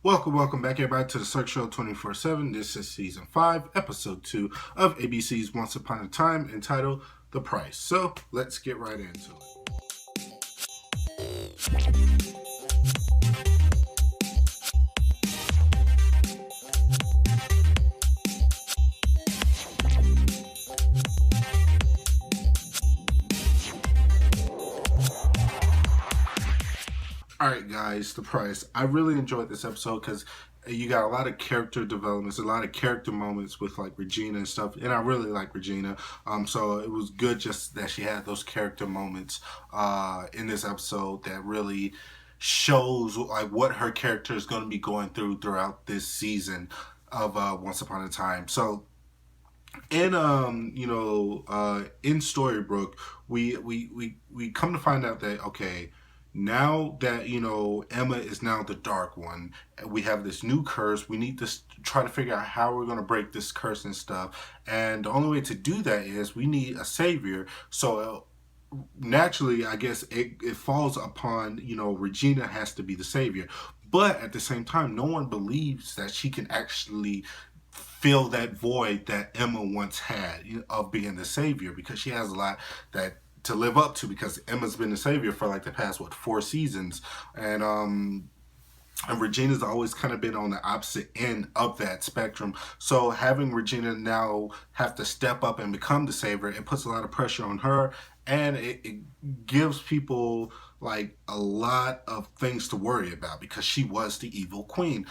Welcome back, everybody, to the Cirque Show 24/7. This is Season 5, Episode 2 of ABC's Once Upon a Time, entitled The Price. So, let's get right into it. Alright, guys, The Price. I really enjoyed this episode because you got a lot of character developments, a lot of character moments with like Regina and stuff, and I really like Regina. So it was good just that she had those character moments in this episode that really shows like what her character is going to be going through throughout this season of Once Upon a Time. So in in Storybrooke, we come to find out that okay, now that Emma is now the Dark One, we have this new curse. We need to try to figure out how we're going to break this curse and stuff, and the only way to do that is we need a savior. So naturally, I guess it falls upon Regina has to be the savior, but at the same time no one believes that she can actually fill that void that Emma once had of being the savior, because she has a lot that to live up to, because Emma's been the savior for like the past 4 seasons, and Regina's always kind of been on the opposite end of that spectrum. So having Regina now have to step up and become the savior, it puts a lot of pressure on her, and it gives people like a lot of things to worry about because she was the evil queen.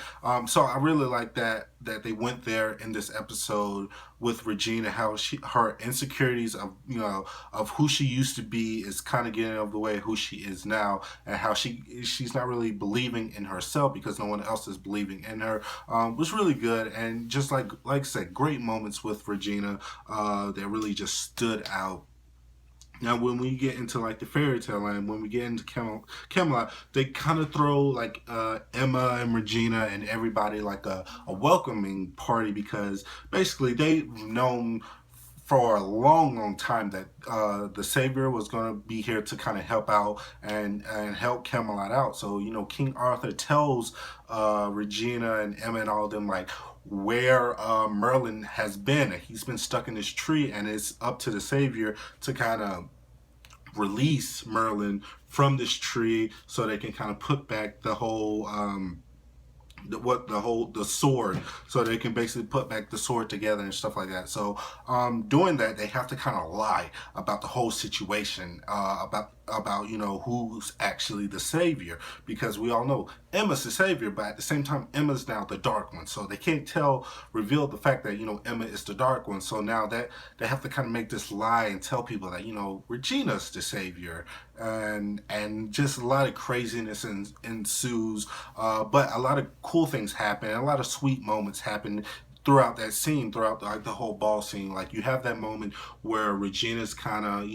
So I really like that they went there in this episode with Regina, how her insecurities of of who she used to be is kind of getting out of the way of who she is now, and how she's not really believing in herself because no one else is believing in her. Was really good, and just like I said, great moments with Regina that really just stood out. Now, when we get into like the fairy tale land, when we get into Camelot, they kind of throw like Emma and Regina and everybody like a welcoming party, because basically they've known for a long time that the savior was going to be here to kind of help out and help Camelot out. So King Arthur tells Regina and Emma and all of them like where Merlin has been. He's been stuck in this tree, and it's up to the savior to kind of release Merlin from this tree so they can kind of put back the whole the sword, so they can basically put back the sword together and stuff like that. So doing that, they have to kind of lie about the whole situation, about who's actually the savior, because we all know Emma's the savior, but at the same time Emma's now the Dark One, so they can't reveal the fact that Emma is the Dark One. So now that they have to kind of make this lie and tell people that Regina's the savior, and just a lot of craziness ensues, but a lot of cool things happen, and a lot of sweet moments happen throughout that scene, throughout the whole ball scene. Like you have that moment where Regina's kind of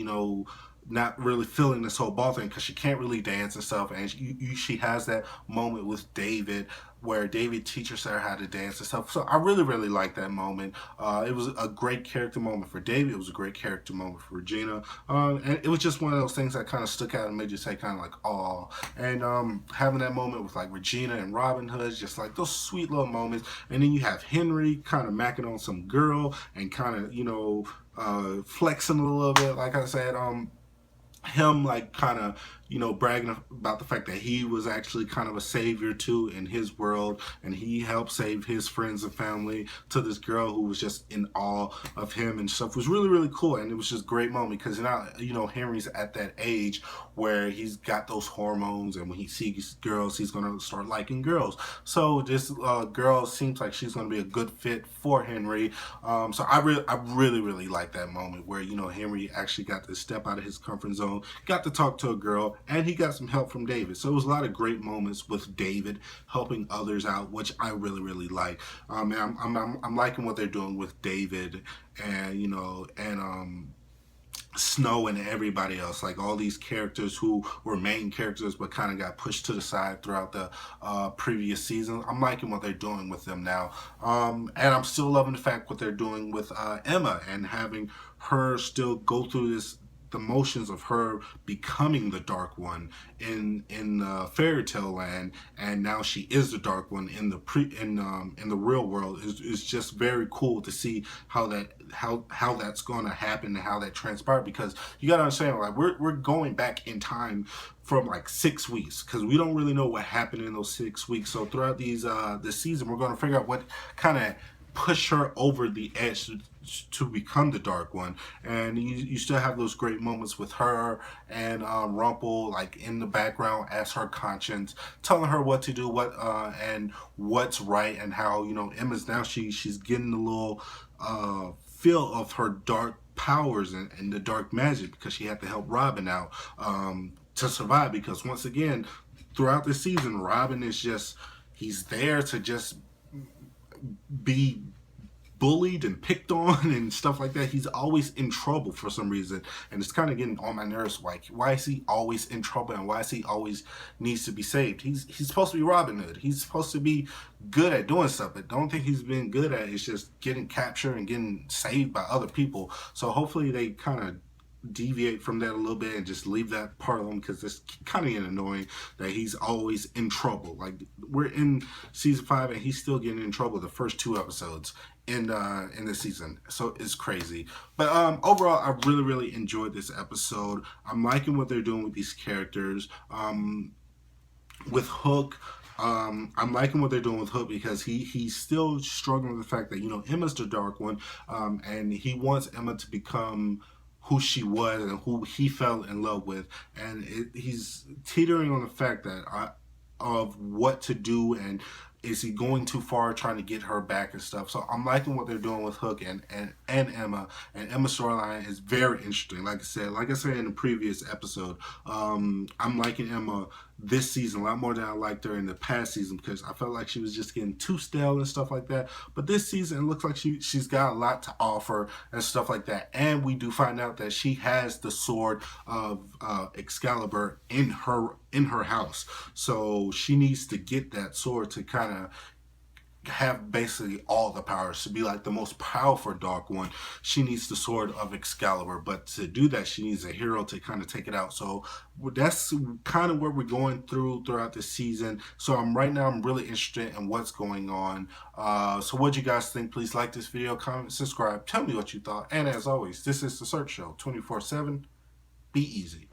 not really feeling this whole ball thing because she can't really dance and stuff, and she has that moment with David where David teaches her how to dance and stuff. So I really like that moment. It was a great character moment for David. It was a great character moment for Regina, and it was just one of those things that kind of stuck out and made you say kind of like, oh. And having that moment with like Regina and Robin Hood, just like those sweet little moments. And then you have Henry kind of macking on some girl and kind of flexing a little bit, like I said. Him like kind of bragging about the fact that he was actually kind of a savior too in his world, and he helped save his friends and family, to this girl who was just in awe of him and stuff. It was really cool, and it was just a great moment because now Henry's at that age where he's got those hormones, and when he sees girls he's gonna start liking girls. So this girl seems like she's gonna be a good fit for Henry. So I really like that moment where Henry actually got to step out of his comfort zone, got to talk to a girl, and he got some help from David. So it was a lot of great moments with David helping others out, which I really like. And I'm liking what they're doing with David and Snow and everybody else, like all these characters who were main characters but kind of got pushed to the side throughout the previous season. I'm liking what they're doing with them now, and I'm still loving the fact what they're doing with Emma, and having her still go through the motions of her becoming the Dark One in fairy tale land, and now she is the Dark One in in the real world is just very cool to see how that's going to happen and how that transpired, because you got to understand, like, we're going back in time from like 6 weeks, because we don't really know what happened in those 6 weeks. So throughout this season, we're going to figure out what kind of push her over the edge to become the Dark One. And you still have those great moments with her and Rumple, like in the background as her conscience, telling her what to do, and what's right, and how, you know, Emma's now she's getting a little feel of her dark powers and the dark magic, because she had to help Robin out to survive. Because once again, throughout the season, Robin is just, he's there to just be bullied and picked on and stuff like that. He's always in trouble for some reason, and it's kind of getting on my nerves. Like, why is he always in trouble, and why is he always needs to be saved? He's supposed to be Robin Hood. He's supposed to be good at doing stuff, but don't think he's been good at it. It's just getting captured and getting saved by other people. So hopefully they kind of deviate from that a little bit and just leave that part of him, because it's kind of annoying that he's always in trouble. Like, we're in season 5 and he's still getting in trouble the first 2 episodes in this season. So it's crazy. But overall, I really enjoyed this episode. I'm liking what they're doing with these characters. With Hook, I'm liking what they're doing with Hook, because he's still struggling with the fact that, you know, Emma's the Dark One, and he wants Emma to become who she was and who he fell in love with, and he's teetering on the fact that of what to do, and is he going too far trying to get her back and stuff. So I'm liking what they're doing with Hook and Emma. And Emma's storyline is very interesting. Like I said in the previous episode, I'm liking Emma this season a lot more than I liked her in the past season, because I felt like she was just getting too stale and stuff like that. But this season, it looks like she's got a lot to offer and stuff like that. And we do find out that she has the sword of Excalibur in her house. So she needs to get that sword to kind of have basically all the powers, to be like the most powerful Dark One. She needs the sword of Excalibur, but to do that, she needs a hero to kind of take it out. So that's kind of where we're going throughout this season. So right now I'm really interested in what's going on. So what do you guys think? Please like this video, comment, subscribe, tell me what you thought. And as always, this is The Search Show 24/7. Be easy.